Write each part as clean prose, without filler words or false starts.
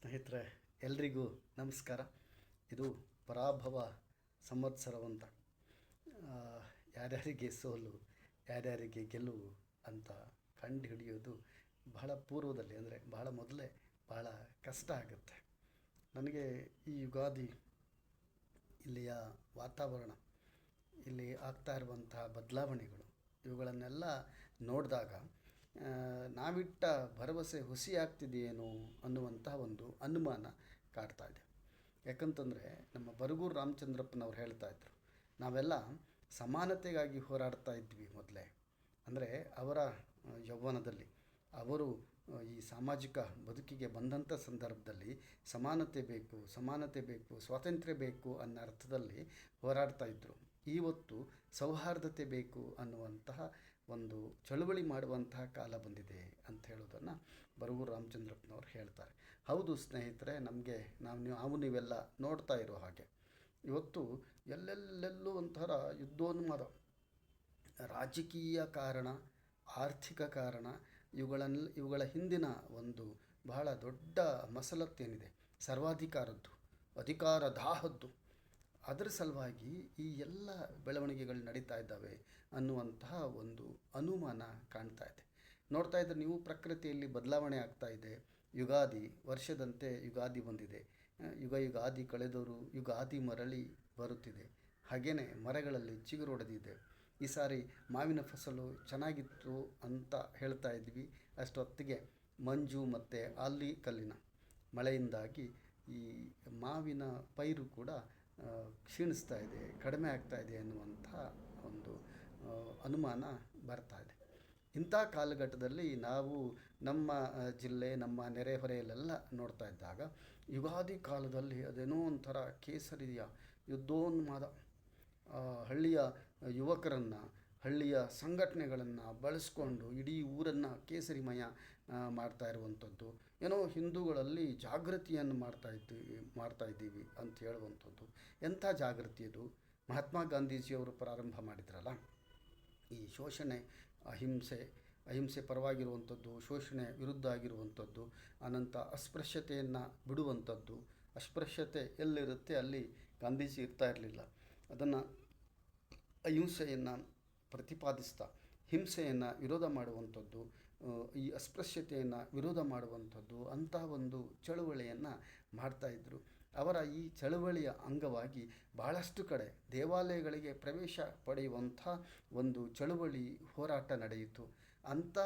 ಸ್ನೇಹಿತರೆ, ಎಲ್ರಿಗೂ ನಮಸ್ಕಾರ. ಇದು ಪರಾಭವ ಸಂವತ್ಸರವಂತ. ಆ, ಯಾರ್ಯಾರಿಗೆ ಸೋಲು, ಯಾರ್ಯಾರಿಗೆ ಗೆಲುವು ಅಂತ ಕಂಡುಹಿಡಿಯೋದು ಬಹಳ ಪೂರ್ವದಲ್ಲಿ, ಅಂದರೆ ಬಹಳ ಮೊದಲೇ ಬಹಳ ಕಷ್ಟ ಆಗುತ್ತೆ. ನನಗೆ ಈ ಯುಗಾದಿ, ಇಲ್ಲಿಯ ವಾತಾವರಣ, ಇಲ್ಲಿ ಆಗ್ತಾ ಇರುವಂತಹ ಬದಲಾವಣೆಗಳು, ಇವುಗಳನ್ನೆಲ್ಲ ನೋಡಿದಾಗ ನಾವಿಟ್ಟ ಭರವಸೆ ಹುಸಿಯಾಗ್ತಿದೆಯೇನೋ ಅನ್ನುವಂತಹ ಒಂದು ಅನುಮಾನ ಕಾಡ್ತಾ ಇದೆ. ಯಾಕಂತಂದರೆ ನಮ್ಮ ಬರಗೂರು ರಾಮಚಂದ್ರಪ್ಪನವ್ರು ಹೇಳ್ತಾ ಇದ್ರು, ನಾವೆಲ್ಲ ಸಮಾನತೆಗಾಗಿ ಹೋರಾಡ್ತಾ ಇದ್ವಿ ಮೊದಲೇ. ಅಂದರೆ ಅವರ ಯೌವನದಲ್ಲಿ ಅವರು ಈ ಸಾಮಾಜಿಕ ಬದುಕಿಗೆ ಬಂದಂಥ ಸಂದರ್ಭದಲ್ಲಿ ಸಮಾನತೆ ಬೇಕು, ಸಮಾನತೆ ಬೇಕು, ಸ್ವಾತಂತ್ರ್ಯ ಬೇಕು ಅನ್ನೋ ಅರ್ಥದಲ್ಲಿ ಹೋರಾಡ್ತಾ ಇದ್ದರು. ಇವತ್ತು ಸೌಹಾರ್ದತೆ ಬೇಕು ಅನ್ನುವಂತಹ ಒಂದು ಚಳುವಳಿ ಮಾಡುವಂತಹ ಕಾಲ ಬಂದಿದೆ ಅಂತ ಹೇಳೋದನ್ನು ಬರಗೂರು ರಾಮಚಂದ್ರಪ್ಪನವ್ರು ಹೇಳ್ತಾರೆ. ಹೌದು ಸ್ನೇಹಿತರೆ, ನಾವು ನೀವೆಲ್ಲ ನೋಡ್ತಾ ಇರೋ ಹಾಗೆ ಇವತ್ತು ಎಲ್ಲೆಲ್ಲೆಲ್ಲೂ ಒಂಥರ ಯುದ್ಧೋನ್ಮಾದ, ರಾಜಕೀಯ ಕಾರಣ, ಆರ್ಥಿಕ ಕಾರಣ, ಇವುಗಳ ಹಿಂದಿನ ಒಂದು ಬಹಳ ದೊಡ್ಡ ಮಸಲತ್ತೇನಿದೆ, ಸರ್ವಾಧಿಕಾರದ್ದು, ಅಧಿಕಾರ ದಾಹದ್ದು, ಅದರ ಸಲುವಾಗಿ ಈ ಎಲ್ಲ ಬೆಳವಣಿಗೆಗಳು ನಡೀತಾ ಇದ್ದಾವೆ ಅನ್ನುವಂತಹ ಒಂದು ಅನುಮಾನ ಕಾಣ್ತಾ ಇದೆ. ನೋಡ್ತಾ ಇದ್ದರೆ ನೀವು, ಪ್ರಕೃತಿಯಲ್ಲಿ ಬದಲಾವಣೆ ಆಗ್ತಾ ಇದೆ. ಯುಗಾದಿ ವರ್ಷದಂತೆ ಯುಗಾದಿ ಬಂದಿದೆ. ಯುಗಾದಿ ಕಳೆದವರು ಯುಗಾದಿ ಮರಳಿ ಬರುತ್ತಿದೆ. ಹಾಗೆಯೇ ಮರಗಳಲ್ಲಿ ಚಿಗುರೊಡೆದಿದೆ. ಈ ಸಾರಿ ಮಾವಿನ ಫಸಲು ಚೆನ್ನಾಗಿತ್ತು ಅಂತ ಹೇಳ್ತಾ ಇದ್ವಿ. ಅಷ್ಟೊತ್ತಿಗೆ ಮಂಜು ಮತ್ತು ಆಲಿ ಕಲ್ಲಿನ ಮಳೆಯಿಂದಾಗಿ ಈ ಮಾವಿನ ಪೈರು ಕೂಡ ಕ್ಷೀಣಿಸ್ತಾ ಇದೆ, ಕಡಿಮೆ ಆಗ್ತಾ ಇದೆ ಅನ್ನುವಂಥ ಒಂದು ಅನುಮಾನ ಬರ್ತಾ ಇದೆ. ಇಂಥ ಕಾಲಘಟ್ಟದಲ್ಲಿ ನಾವು ನಮ್ಮ ಜಿಲ್ಲೆ, ನಮ್ಮ ನೆರೆಹೊರೆಯಲ್ಲೆಲ್ಲ ನೋಡ್ತಾ ಇದ್ದಾಗ ಯುಗಾದಿ ಕಾಲದಲ್ಲಿ ಅದೇನೋ ಒಂಥರ ಕೇಸರಿಯ ಯುದ್ಧೋನ್ಮಾದ, ಹಳ್ಳಿಯ ಯುವಕರನ್ನು, ಹಳ್ಳಿಯ ಸಂಘಟನೆಗಳನ್ನು ಬಳಸ್ಕೊಂಡು ಇಡೀ ಊರನ್ನು ಕೇಸರಿಮಯ ಮಾಡ್ತಾ ಇರುವಂಥದ್ದು, ಏನೋ ಹಿಂದೂಗಳಲ್ಲಿ ಜಾಗೃತಿಯನ್ನು ಮಾಡ್ತಾ ಇದ್ದೀವಿ ಅಂತ ಹೇಳುವಂಥದ್ದು. ಎಂಥ ಜಾಗೃತಿ ಅದು? ಮಹಾತ್ಮ ಗಾಂಧೀಜಿಯವರು ಪ್ರಾರಂಭ ಮಾಡಿದ್ರಲ್ಲ, ಈ ಶೋಷಣೆ, ಅಹಿಂಸೆ ಪರವಾಗಿರುವಂಥದ್ದು, ಶೋಷಣೆ ವಿರುದ್ಧ ಆಗಿರುವಂಥದ್ದು, ಅನಂತರ ಅಸ್ಪೃಶ್ಯತೆಯನ್ನು ಬಿಡುವಂಥದ್ದು. ಅಸ್ಪೃಶ್ಯತೆ ಎಲ್ಲಿರುತ್ತೆ ಅಲ್ಲಿ ಗಾಂಧೀಜಿ ಇರ್ತಾ ಇರಲಿಲ್ಲ. ಅದನ್ನು ಅಹಿಂಸೆಯನ್ನು ಪ್ರತಿಪಾದಿಸ್ತಾ ಹಿಂಸೆಯನ್ನು ವಿರೋಧ ಮಾಡುವಂಥದ್ದು, ಈ ಅಸ್ಪೃಶ್ಯತೆಯನ್ನು ವಿರೋಧ ಮಾಡುವಂಥದ್ದು, ಅಂತಹ ಒಂದು ಚಳುವಳಿಯನ್ನು ಮಾಡ್ತಾಯಿದ್ರು. ಅವರ ಈ ಚಳುವಳಿಯ ಅಂಗವಾಗಿ ಬಹಳಷ್ಟು ಕಡೆ ದೇವಾಲಯಗಳಿಗೆ ಪ್ರವೇಶ ಪಡೆಯುವಂಥ ಒಂದು ಚಳುವಳಿ ಹೋರಾಟ ನಡೆಯಿತು. ಅಂಥ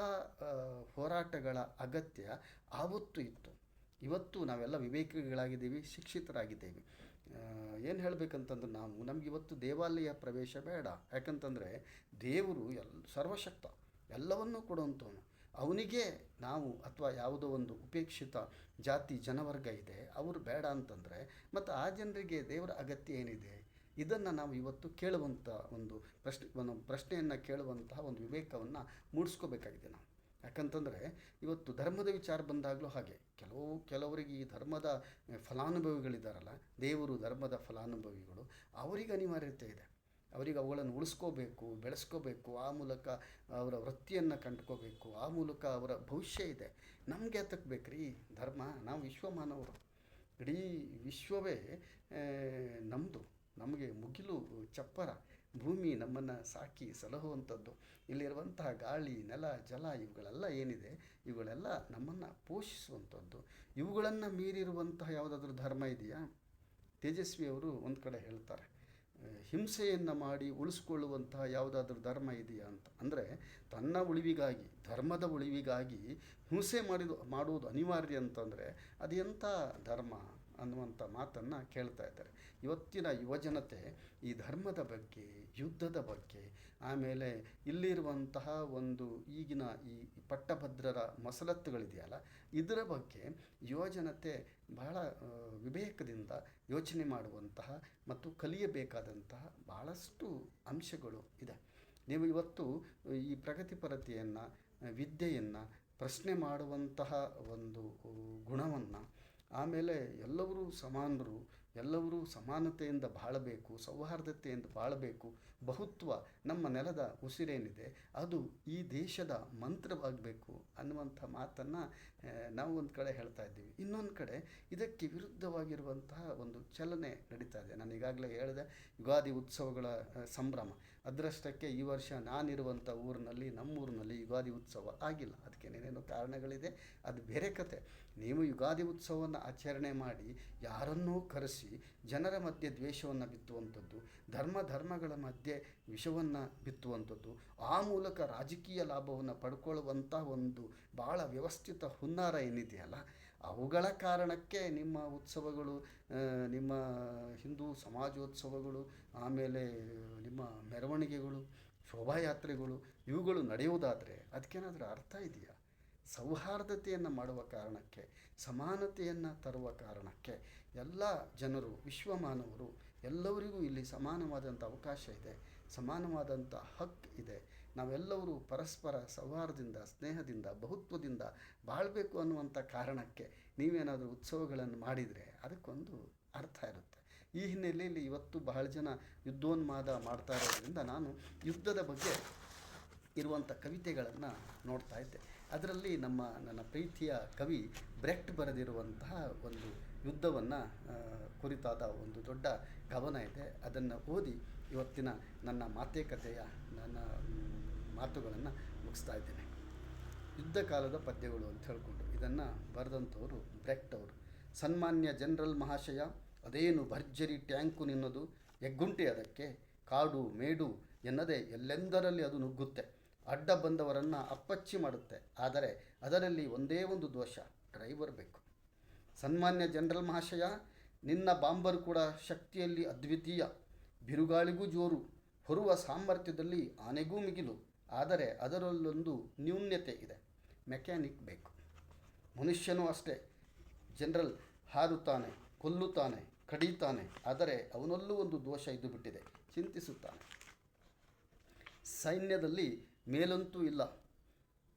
ಹೋರಾಟಗಳ ಅಗತ್ಯ ಆವತ್ತು ಇತ್ತು. ಇವತ್ತು ನಾವೆಲ್ಲ ವಿವೇಕಿಗಳಾಗಿದ್ದೀವಿ, ಶಿಕ್ಷಿತರಾಗಿದ್ದೇವೆ. ಏನು ಹೇಳಬೇಕಂತಂದ್ರೆ ನಮಗಿವತ್ತು ದೇವಾಲಯ ಪ್ರವೇಶ ಬೇಡ. ಯಾಕಂತಂದರೆ ದೇವರು ಸರ್ವಶಕ್ತ, ಎಲ್ಲವನ್ನೂ ಕೊಡುವಂಥವನು. ಅವನಿಗೆ ನಾವು, ಅಥವಾ ಯಾವುದೋ ಒಂದು ಉಪೇಕ್ಷಿತ ಜಾತಿ ಜನವರ್ಗ ಇದೆ, ಅವರು ಬೇಡ ಅಂತಂದರೆ ಮತ್ತು ಆ ಜನರಿಗೆ ದೇವರ ಅಗತ್ಯ ಏನಿದೆ? ಇದನ್ನು ನಾವು ಇವತ್ತು ಕೇಳುವಂಥ ಒಂದು ಪ್ರಶ್ನೆಯನ್ನು ಕೇಳುವಂತಹ ಒಂದು ವಿವೇಕವನ್ನು ಮೂಡಿಸ್ಕೋಬೇಕಾಗಿದೆ ನಾವು. ಯಾಕಂತಂದರೆ ಇವತ್ತು ಧರ್ಮದ ವಿಚಾರ ಬಂದಾಗಲೂ ಹಾಗೆ ಕೆಲವರಿಗೆ ಈ ಧರ್ಮದ ಫಲಾನುಭವಿಗಳಿದ್ದಾರಲ್ಲ, ದೇವರು ಧರ್ಮದ ಫಲಾನುಭವಿಗಳು, ಅವರಿಗೆ ಅನಿವಾರ್ಯತೆ ಇದೆ. ಅವರಿಗೆ ಅವುಗಳನ್ನು ಉಳಿಸ್ಕೋಬೇಕು, ಬೆಳೆಸ್ಕೋಬೇಕು, ಆ ಮೂಲಕ ಅವರ ವೃತ್ತಿಯನ್ನು ಕಂಡುಕೋಬೇಕು, ಆ ಮೂಲಕ ಅವರ ಭವಿಷ್ಯ ಇದೆ. ನಮಗೆ ಯಾತಕ್ಕೆ ಬೇಕ್ರಿ ಧರ್ಮ? ನಾವು ವಿಶ್ವಮಾನವರು, ಇಡೀ ವಿಶ್ವವೇ ನಮ್ಮದು. ನಮಗೆ ಮುಗಿಲು ಚಪ್ಪರ, ಭೂಮಿ ನಮ್ಮನ್ನು ಸಾಕಿ ಸಲಹುವಂಥದ್ದು. ಇಲ್ಲಿರುವಂತಹ ಗಾಳಿ, ನೆಲ, ಜಲ ಇವುಗಳೆಲ್ಲ ಏನಿದೆ, ಇವುಗಳೆಲ್ಲ ನಮ್ಮನ್ನು ಪೋಷಿಸುವಂಥದ್ದು. ಇವುಗಳನ್ನು ಮೀರಿರುವಂತಹ ಯಾವುದಾದ್ರೂ ಧರ್ಮ ಇದೆಯಾ? ತೇಜಸ್ವಿಯವರು ಒಂದು ಕಡೆ ಹೇಳ್ತಾರೆ, ಹಿಂಸೆಯನ್ನು ಮಾಡಿ ಉಳಿಸ್ಕೊಳ್ಳುವಂತಹ ಯಾವುದಾದ್ರೂ ಧರ್ಮ ಇದೆಯಾ ಅಂತ. ಅಂದರೆ ತನ್ನ ಉಳಿವಿಗಾಗಿ, ಧರ್ಮದ ಉಳಿವಿಗಾಗಿ ಹಿಂಸೆ ಮಾಡುವುದು ಅನಿವಾರ್ಯ ಅಂತಂದರೆ ಅದು ಎಂಥ ಧರ್ಮ ಅನ್ನುವಂಥ ಮಾತನ್ನು ಕೇಳ್ತಾ ಇದ್ದಾರೆ. ಇವತ್ತಿನ ಯುವಜನತೆ ಈ ಧರ್ಮದ ಬಗ್ಗೆ, ಯುದ್ಧದ ಬಗ್ಗೆ, ಆಮೇಲೆ ಇಲ್ಲಿರುವಂತಹ ಒಂದು ಈಗಿನ ಈ ಪಟ್ಟಭದ್ರರ ಮಸಲತ್ತುಗಳಿದೆಯಲ್ಲ, ಇದರ ಬಗ್ಗೆ ಯುವಜನತೆ ಬಹಳ ವಿವೇಕದಿಂದ ಯೋಚನೆ ಮಾಡುವಂತಹ ಮತ್ತು ಕಲಿಯಬೇಕಾದಂತಹ ಬಹಳಷ್ಟು ಅಂಶಗಳು ಇದೆ. ನೀವು ಇವತ್ತು ಈ ಪ್ರಗತಿಪರತೆಯನ್ನು, ವಿದ್ಯೆಯನ್ನು ಪ್ರಶ್ನೆ ಮಾಡುವಂತಹ ಒಂದು ಗುಣವನ್ನು, ಆಮೇಲೆ ಎಲ್ಲರೂ ಸಮಾನರು, ಎಲ್ಲರೂ ಸಮಾನತೆಯಿಂದ ಬಾಳಬೇಕು, ಸೌಹಾರ್ದತೆಯಿಂದ ಬಾಳಬೇಕು. ಬಹುತ್ವ, ನಮ್ಮ ನೆಲದ ಉಸಿರೇನಿದೆ ಅದು ಈ ದೇಶದ ಮಂತ್ರವಾಗಬೇಕು ಅನ್ನುವಂಥ ಮಾತನ್ನು ನಾವು ಒಂದು ಕಡೆ ಹೇಳ್ತಾ ಇದ್ದೀವಿ. ಇನ್ನೊಂದು ಕಡೆ ಇದಕ್ಕೆ ವಿರುದ್ಧವಾಗಿರುವಂತಹ ಒಂದು ಚಲನೆ ನಡೀತಾ ಇದೆ. ನಾನು ಈಗಾಗಲೇ ಹೇಳಿದೆ, ಯುಗಾದಿ ಉತ್ಸವಗಳ ಸಂಭ್ರಮ. ಅದರಷ್ಟಕ್ಕೆ ಈ ವರ್ಷ ನಾನಿರುವಂಥ ಊರಿನಲ್ಲಿ, ನಮ್ಮೂರಿನಲ್ಲಿ ಯುಗಾದಿ ಉತ್ಸವ ಆಗಿಲ್ಲ. ಅದಕ್ಕೆ ಏನೇನೋ ಕಾರಣಗಳಿದೆ, ಅದು ಬೇರೆ ಕತೆ. ನೀವು ಯುಗಾದಿ ಉತ್ಸವವನ್ನು ಆಚರಣೆ ಮಾಡಿ ಯಾರನ್ನೂ ಕರೆಸಿ ಜನರ ಮಧ್ಯೆ ದ್ವೇಷವನ್ನು ಬಿತ್ತುವಂಥದ್ದು, ಧರ್ಮಗಳ ಮಧ್ಯೆ ವಿಷವನ್ನು ಬಿತ್ತುವಂಥದ್ದು, ಆ ಮೂಲಕ ರಾಜಕೀಯ ಲಾಭವನ್ನು ಪಡ್ಕೊಳ್ಳುವಂಥ ಒಂದು ಭಾಳ ವ್ಯವಸ್ಥಿತ ಹುನ್ನಾರ ಏನಿದೆಯಲ್ಲ, ಅವುಗಳ ಕಾರಣಕ್ಕೆ ನಿಮ್ಮ ಉತ್ಸವಗಳು, ನಿಮ್ಮ ಹಿಂದೂ ಸಮಾಜೋತ್ಸವಗಳು, ಆಮೇಲೆ ನಿಮ್ಮ ಮೆರವಣಿಗೆಗಳು, ಶೋಭಾಯಾತ್ರೆಗಳು ಇವುಗಳು ನಡೆಯುವುದಾದರೆ ಅದಕ್ಕೇನಾದರೂ ಅರ್ಥ ಇದೆಯಾ? ಸೌಹಾರ್ದತೆಯನ್ನು ಮಾಡುವ ಕಾರಣಕ್ಕೆ, ಸಮಾನತೆಯನ್ನು ತರುವ ಕಾರಣಕ್ಕೆ ಎಲ್ಲ ಜನರು, ವಿಶ್ವಮಾನವರು ಎಲ್ಲವರಿಗೂ ಇಲ್ಲಿ ಸಮಾನವಾದಂಥ ಅವಕಾಶ ಇದೆ, ಸಮಾನವಾದಂಥ ಹಕ್ಕು ಇದೆ. ನಾವೆಲ್ಲರೂ ಪರಸ್ಪರ ಸೌಹಾರ್ದದಿಂದ, ಸ್ನೇಹದಿಂದ, ಬಹುತ್ವದಿಂದ ಬಾಳಬೇಕು ಅನ್ನುವಂಥ ಕಾರಣಕ್ಕೆ ನೀವೇನಾದರೂ ಉತ್ಸವಗಳನ್ನು ಮಾಡಿದರೆ ಅದಕ್ಕೊಂದು ಅರ್ಥ ಇರುತ್ತೆ. ಈ ಹಿನ್ನೆಲೆಯಲ್ಲಿ ಇವತ್ತು ಬಹಳ ಜನ ಯುದ್ಧೋನ್ಮಾದ ಮಾಡ್ತಾ ಇರೋದ್ರಿಂದ ನಾನು ಯುದ್ಧದ ಬಗ್ಗೆ ಇರುವಂಥ ಕವಿತೆಗಳನ್ನು ನೋಡ್ತಾ ಇದ್ದೆ. ಅದರಲ್ಲಿ ನನ್ನ ಪ್ರೀತಿಯ ಕವಿ ಬ್ರೆಕ್ಟ್ ಬರೆದಿರುವಂತಹ ಒಂದು ಯುದ್ಧವನ್ನು ಕುರಿತಾದ ಒಂದು ದೊಡ್ಡ ಕವನ ಇದೆ. ಅದನ್ನು ಓದಿ ಇವತ್ತಿನ ನನ್ನ ಮಾತುಕತೆಯ ಮಾತುಗಳನ್ನು ಮುಗಿಸ್ತಾ ಇದ್ದೇನೆ. ಯುದ್ಧ ಕಾಲದ ಪದ್ಯಗಳು ಅಂತ ಹೇಳಿಕೊಂಡು ಇದನ್ನು ಬರೆದಂಥವರು ಬ್ರೆಕ್ಟ್ ಅವರು. ಸನ್ಮಾನ್ಯ ಜನರಲ್ ಮಹಾಶಯ, ಅದೇನು ಭರ್ಜರಿ ಟ್ಯಾಂಕು ನಿನ್ನದು, ಎಗ್ಗುಂಟೆ ಅದಕ್ಕೆ, ಕಾಡು ಮೇಡು ಎನ್ನದೆ ಎಲ್ಲೆಂದರಲ್ಲಿ ಅದು ನುಗ್ಗುತ್ತೆ, ಅಡ್ಡ ಬಂದವರನ್ನು ಅಪ್ಪಚ್ಚಿ ಮಾಡುತ್ತೆ. ಆದರೆ ಅದರಲ್ಲಿ ಒಂದೇ ಒಂದು ದೋಷ, ಡ್ರೈವರ್ ಬೇಕು. ಸನ್ಮಾನ್ಯ ಜನರಲ್ ಮಹಾಶಯ, ನಿನ್ನ ಬಾಂಬರ್ ಕೂಡ ಶಕ್ತಿಯಲ್ಲಿ ಅದ್ವಿತೀಯ, ಬಿರುಗಾಳಿಗೂ ಜೋರು, ಹೊರುವ ಸಾಮರ್ಥ್ಯದಲ್ಲಿ ಆನೆಗೂ ಮಿಗಿಲು. ಆದರೆ ಅದರಲ್ಲೊಂದು ನ್ಯೂನ್ಯತೆ ಇದೆ, ಮೆಕ್ಯಾನಿಕ್ ಬೇಕು. ಮನುಷ್ಯನೂ ಅಷ್ಟೇ, ಜನರಲ್ ಹಾರುತ್ತಾನೆ, ಕೊಲ್ಲುತ್ತಾನೆ, ಕಡಿತಾನೆ, ಆದರೆ ಅವನಲ್ಲೂ ಒಂದು ದೋಷ ಇದ್ದು ಬಿಟ್ಟಿದೆ, ಚಿಂತಿಸುತ್ತಾನೆ. ಸೈನ್ಯದಲ್ಲಿ ಮೇಲಂತೂ ಇಲ್ಲ,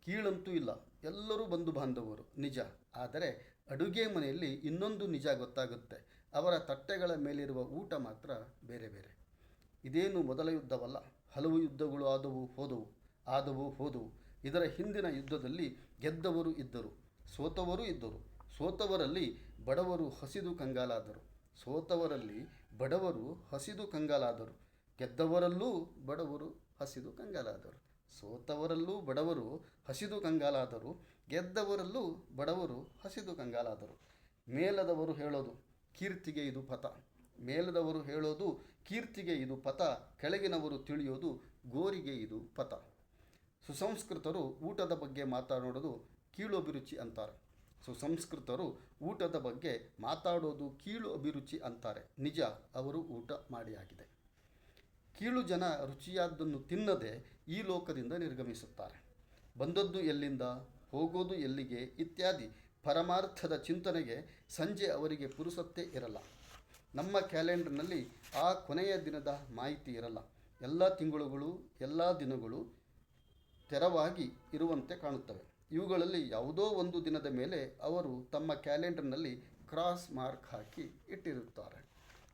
ಕೀಳಂತೂ ಇಲ್ಲ, ಎಲ್ಲರೂ ಬಂಧು ಬಾಂಧವರು ನಿಜ. ಆದರೆ ಅಡುಗೆ ಮನೆಯಲ್ಲಿ ಇನ್ನೊಂದು ನಿಜ ಗೊತ್ತಾಗುತ್ತೆ, ಅವರ ತಟ್ಟೆಗಳ ಮೇಲಿರುವ ಊಟ ಮಾತ್ರ ಬೇರೆ ಬೇರೆ. ಇದೇನು ಮೊದಲ ಯುದ್ಧವಲ್ಲ, ಹಲವು ಯುದ್ಧಗಳು ಆದವು ಹೋದವು. ಇದರ ಹಿಂದಿನ ಯುದ್ಧದಲ್ಲಿ ಗೆದ್ದವರು ಇದ್ದರು, ಸೋತವರೂ ಇದ್ದರು. ಸೋತವರಲ್ಲಿ ಬಡವರು ಹಸಿದು ಕಂಗಾಲಾದರು, ಗೆದ್ದವರಲ್ಲೂ ಬಡವರು ಹಸಿದು ಕಂಗಾಲಾದರು. ಸೋತವರಲ್ಲೂ ಬಡವರು ಹಸಿದು ಕಂಗಾಲಾದರು, ಗೆದ್ದವರಲ್ಲೂ ಬಡವರು ಹಸಿದು ಕಂಗಾಲಾದರು. ಮೇಲದವರು ಹೇಳೋದು ಕೀರ್ತಿಗೆ ಇದು ಪಥ, ಕೆಳಗಿನವರು ತಿಳಿಯೋದು ಗೋರಿಗೆ ಇದು ಪಥ. ಸುಸಂಸ್ಕೃತರು ಊಟದ ಬಗ್ಗೆ ಮಾತಾಡೋದು ಕೀಳು ಅಭಿರುಚಿ ಅಂತಾರೆ. ನಿಜ, ಅವರು ಊಟ ಮಾಡಿ ಆಗಿದೆ. ಕೀಳು ಜನ ರುಚಿಯಾದ್ದನ್ನು ತಿನ್ನದೆ ಈ ಲೋಕದಿಂದ ನಿರ್ಗಮಿಸುತ್ತಾರೆ. ಬಂದದ್ದು ಎಲ್ಲಿಂದ, ಹೋಗೋದು ಎಲ್ಲಿಗೆ ಇತ್ಯಾದಿ ಪರಮಾರ್ಥದ ಚಿಂತನೆಗೆ ಸಂಜೆ ಅವರಿಗೆ ಪುರುಸೊತ್ತೇ ಇರಲ್ಲ. ನಮ್ಮ ಕ್ಯಾಲೆಂಡರ್ನಲ್ಲಿ ಆ ಕೊನೆಯ ದಿನದ ಮಾಹಿತಿ ಇರಲ್ಲ. ಎಲ್ಲ ತಿಂಗಳುಗಳು, ಎಲ್ಲ ದಿನಗಳು ತೆರವಾಗಿ ಇರುವಂತೆ ಕಾಣುತ್ತವೆ. ಇವುಗಳಲ್ಲಿ ಯಾವುದೋ ಒಂದು ದಿನದ ಮೇಲೆ ಅವರು ತಮ್ಮ ಕ್ಯಾಲೆಂಡರ್ನಲ್ಲಿ ಕ್ರಾಸ್ ಮಾರ್ಕ್ ಹಾಕಿ ಇಟ್ಟಿರುತ್ತಾರೆ.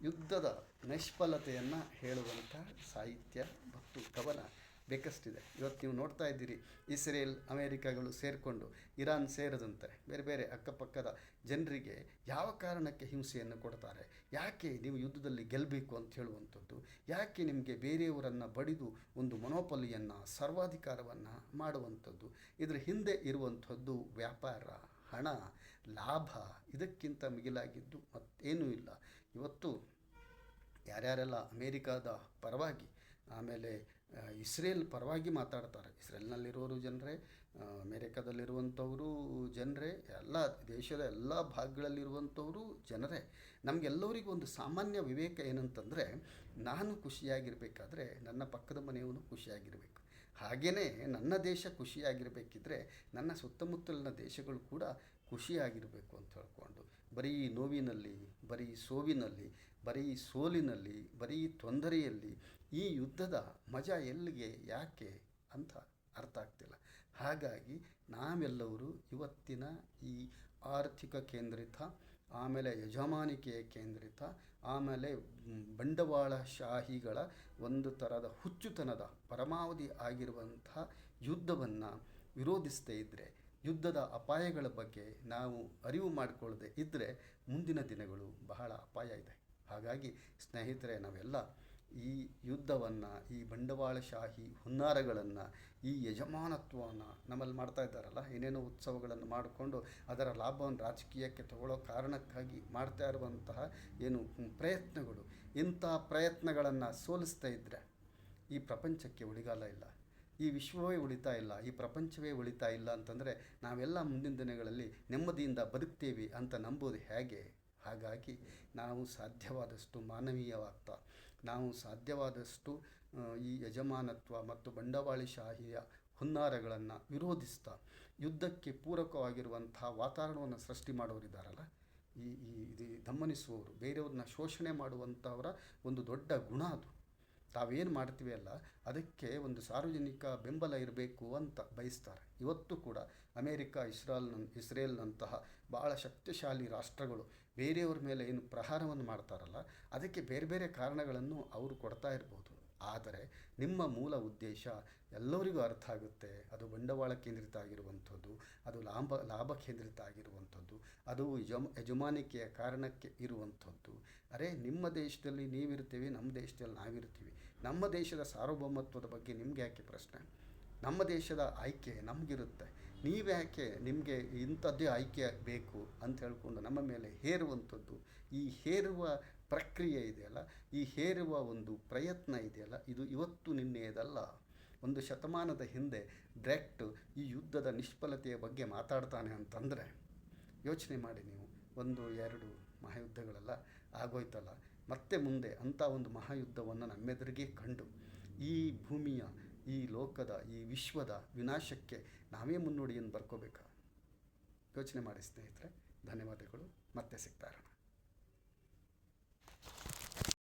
ಯುದ್ಧದ ನಿಷ್ಫಲತೆಯನ್ನು ಹೇಳುವಂಥ ಸಾಹಿತ್ಯ ಮತ್ತು ಕವನ ಬೇಕಷ್ಟಿದೆ. ಇವತ್ತು ನೀವು ನೋಡ್ತಾ ಇದ್ದೀರಿ, ಇಸ್ರೇಲ್ ಅಮೇರಿಕಾಗಳು ಸೇರಿಕೊಂಡು ಇರಾನ್ ಸೇರದಂತೆ ಬೇರೆ ಬೇರೆ ಅಕ್ಕಪಕ್ಕದ ಜನರಿಗೆ ಯಾವ ಕಾರಣಕ್ಕೆ ಹಿಂಸೆಯನ್ನು ಕೊಡ್ತಾರೆ, ಯಾಕೆ ನೀವು ಯುದ್ಧದಲ್ಲಿ ಗೆಲ್ಲಬೇಕು ಅಂತ ಹೇಳುವಂಥದ್ದು, ಯಾಕೆ ನಿಮಗೆ ಬೇರೆಯವರನ್ನು ಬಡಿದು ಒಂದು ಮೊನೋಪಲಿಯನ್ನು, ಸರ್ವಾಧಿಕಾರವನ್ನು ಮಾಡುವಂಥದ್ದು. ಇದರ ಹಿಂದೆ ಇರುವಂಥದ್ದು ವ್ಯಾಪಾರ, ಹಣ, ಲಾಭ. ಇದಕ್ಕಿಂತ ಮಿಗಿಲಾಗಿದ್ದು ಮತ್ತೇನೂ ಇಲ್ಲ. ಇವತ್ತು ಯಾರ್ಯಾರೆಲ್ಲ ಅಮೇರಿಕಾದ ಪರವಾಗಿ, ಆಮೇಲೆ ಇಸ್ರೇಲ್ ಪರವಾಗಿ ಮಾತಾಡ್ತಾರೆ, ಇಸ್ರೇಲ್ನಲ್ಲಿರೋರು ಜನರೇ, ಅಮೇರಿಕಾದಲ್ಲಿರುವಂಥವರು ಜನರೇ, ಎಲ್ಲ ದೇಶದ ಎಲ್ಲ ಭಾಗಗಳಲ್ಲಿರುವಂಥವರು ಜನರೇ. ನಮಗೆಲ್ಲರಿಗೂ ಒಂದು ಸಾಮಾನ್ಯ ವಿವೇಕ ಏನಂತಂದರೆ, ನಾನು ಖುಷಿಯಾಗಿರಬೇಕಾದ್ರೆ ನನ್ನ ಪಕ್ಕದ ಮನೆಯವನು ಖುಷಿಯಾಗಿರಬೇಕು. ಹಾಗೆಯೇ ನನ್ನ ದೇಶ ಖುಷಿಯಾಗಿರಬೇಕಿದ್ರೆ ನನ್ನ ಸುತ್ತಮುತ್ತಲಿನ ದೇಶಗಳು ಕೂಡ ಖುಷಿಯಾಗಿರಬೇಕು ಅಂತ ಹೇಳ್ಕೊಂಡು, ಬರೀ ನೋವಿನಲ್ಲಿ, ಬರೀ ಸೋವಿನಲ್ಲಿ, ಬರೀ ಸೋಲಿನಲ್ಲಿ, ಬರೀ ತೊಂದರೆಯಲ್ಲಿ ಈ ಯುದ್ಧದ ಮಜಾ ಎಲ್ಲಿಗೆ, ಯಾಕೆ ಅಂತ ಅರ್ಥ ಆಗ್ತಿಲ್ಲ. ಹಾಗಾಗಿ ನಾವೆಲ್ಲರೂ ಇವತ್ತಿನ ಈ ಆರ್ಥಿಕ ಕೇಂದ್ರಿತ, ಆಮೇಲೆ ಯಜಮಾನಿಕೆಯ ಕೇಂದ್ರಿತ, ಆಮೇಲೆ ಬಂಡವಾಳಶಾಹಿಗಳ ಒಂದು ಥರದ ಹುಚ್ಚುತನದ ಪರಮಾವಧಿ ಆಗಿರುವಂತಹ ಯುದ್ಧವನ್ನು ವಿರೋಧಿಸದೇ ಇದ್ದರೆ, ಯುದ್ಧದ ಅಪಾಯಗಳ ಬಗ್ಗೆ ನಾವು ಅರಿವು ಮಾಡಿಕೊಳ್ಳದೆ ಇದ್ದರೆ ಮುಂದಿನ ದಿನಗಳು ಬಹಳ ಅಪಾಯ ಇದೆ. ಹಾಗಾಗಿ ಸ್ನೇಹಿತರೆ, ನಾವೆಲ್ಲ ಈ ಯುದ್ಧವನ್ನು, ಈ ಬಂಡವಾಳಶಾಹಿ ಹುನ್ನಾರಗಳನ್ನು, ಈ ಯಜಮಾನತ್ವವನ್ನು ನಮ್ಮಲ್ಲಿ ಮಾಡ್ತಾ ಇದ್ದಾರಲ್ಲ, ಏನೇನೋ ಉತ್ಸವಗಳನ್ನು ಮಾಡಿಕೊಂಡು ಅದರ ಲಾಭವನ್ನು ರಾಜಕೀಯಕ್ಕೆ ತಗೊಳ್ಳೋ ಕಾರಣಕ್ಕಾಗಿ ಮಾಡ್ತಾ ಇರುವಂತಹ ಏನು ಪ್ರಯತ್ನಗಳು, ಇಂಥ ಪ್ರಯತ್ನಗಳನ್ನು ಸೋಲಿಸ್ತಾ ಇದ್ದರೆ ಈ ಪ್ರಪಂಚಕ್ಕೆ ಉಳಿಗಾಲ ಇಲ್ಲ, ಈ ವಿಶ್ವವೇ ಉಳಿತಾ ಇಲ್ಲ, ಈ ಪ್ರಪಂಚವೇ ಉಳಿತಾ ಇಲ್ಲ ಅಂತಂದರೆ ನಾವೆಲ್ಲ ಮುಂದಿನ ದಿನಗಳಲ್ಲಿ ನೆಮ್ಮದಿಯಿಂದ ಬದುಕ್ತೇವೆ ಅಂತ ನಂಬೋದು ಹೇಗೆ? ಹಾಗಾಗಿ ನಾವು ಸಾಧ್ಯವಾದಷ್ಟು ಮಾನವೀಯವಾಗ್ತಾ, ನಾವು ಸಾಧ್ಯವಾದಷ್ಟು ಈ ಯಜಮಾನತ್ವ ಮತ್ತು ಬಂಡವಾಳಶಾಹಿಯ ಹುನ್ನಾರಗಳನ್ನು ವಿರೋಧಿಸ್ತಾ, ಯುದ್ಧಕ್ಕೆ ಪೂರಕವಾಗಿರುವಂಥ ವಾತಾವರಣವನ್ನು ಸೃಷ್ಟಿ ಮಾಡೋರಿದ್ದಾರಲ್ಲ, ಈ ಈ ಇದು ಗಮನಿಸುವವರು, ಬೇರೆಯವ್ರನ್ನ ಶೋಷಣೆ ಮಾಡುವಂಥವರ ಒಂದು ದೊಡ್ಡ ಗುಣ ಅದು. ತಾವೇನು ಮಾಡ್ತೀವಿ ಅಲ್ಲ, ಅದಕ್ಕೆ ಒಂದು ಸಾರ್ವಜನಿಕ ಬೆಂಬಲ ಇರಬೇಕು ಅಂತ ಬಯಸ್ತಾರೆ. ಇವತ್ತು ಕೂಡ ಅಮೇರಿಕ, ಇಸ್ರೇಲ್ನಂತಹ ಭಾಳ ಶಕ್ತಿಶಾಲಿ ರಾಷ್ಟ್ರಗಳು ಬೇರೆಯವ್ರ ಮೇಲೆ ಏನು ಪ್ರಹಾರವನ್ನು ಮಾಡ್ತಾರಲ್ಲ, ಅದಕ್ಕೆ ಬೇರೆ ಬೇರೆ ಕಾರಣಗಳನ್ನು ಅವರು ಕೊಡ್ತಾ ಇರ್ಬೋದು. ಆದರೆ ನಿಮ್ಮ ಮೂಲ ಉದ್ದೇಶ ಎಲ್ಲರಿಗೂ ಅರ್ಥ ಆಗುತ್ತೆ. ಅದು ಬಂಡವಾಳ ಕೇಂದ್ರಿತ ಆಗಿರುವಂಥದ್ದು, ಅದು ಲಾಭ ಕೇಂದ್ರಿತ ಆಗಿರುವಂಥದ್ದು, ಅದು ಯಜಮಾನಿಕೆಯ ಕಾರಣಕ್ಕೆ ಇರುವಂಥದ್ದು. ಅರೆ, ನಿಮ್ಮ ದೇಶದಲ್ಲಿ ನೀವಿರ್ತೀವಿ, ನಮ್ಮ ದೇಶದಲ್ಲಿ ನಾವಿರ್ತೀವಿ. ನಮ್ಮ ದೇಶದ ಸಾರ್ವಭೌಮತ್ವದ ಬಗ್ಗೆ ನಿಮ್ಗೆ ಯಾಕೆ ಪ್ರಶ್ನೆ? ನಮ್ಮ ದೇಶದ ಆಯ್ಕೆ ನಮಗಿರುತ್ತೆ. ನೀವ್ಯಾಕೆ ನಿಮಗೆ ಇಂಥದ್ದೇ ಆಯ್ಕೆ ಬೇಕು ಅಂತ ಹೇಳ್ಕೊಂಡು ನಮ್ಮ ಮೇಲೆ ಹೇರುವಂಥದ್ದು? ಈ ಹೇರುವ ಪ್ರಕ್ರಿಯೆ ಇದೆಯಲ್ಲ, ಈ ಹೇರುವ ಒಂದು ಪ್ರಯತ್ನ ಇದೆಯಲ್ಲ, ಇದು ಇವತ್ತು ನಿನ್ನೆಯದಲ್ಲ. ಒಂದು ಶತಮಾನದ ಹಿಂದೆ ಡೈರೆಕ್ಟ್ ಈ ಯುದ್ಧದ ನಿಷ್ಫಲತೆಯ ಬಗ್ಗೆ ಮಾತಾಡ್ತಾನೆ ಅಂತಂದರೆ ಯೋಚನೆ ಮಾಡಿ ನೀವು. 1-2 ಮಹಾಯುದ್ಧಗಳೆಲ್ಲ ಆಗೋಯ್ತಲ್ಲ, ಮತ್ತೆ ಮುಂದೆ ಅಂಥ ಒಂದು ಮಹಾಯುದ್ಧವನ್ನು ನಮ್ಮೆದುರಿಗೆ ಕಂಡು ಈ ಭೂಮಿಯ, ಈ ಲೋಕದ, ಈ ವಿಶ್ವದ ವಿನಾಶಕ್ಕೆ ನಾವೇ ಮುನ್ನುಡಿಯನ್ನು ಬರ್ಕೋಬೇಕಾ? ಯೋಚನೆ ಮಾಡಿ ಸ್ನೇಹಿತರೆ. ಧನ್ಯವಾದಗಳು. ಮತ್ತೆ ಸಿಗ್ತಾ ಇರೋಣ.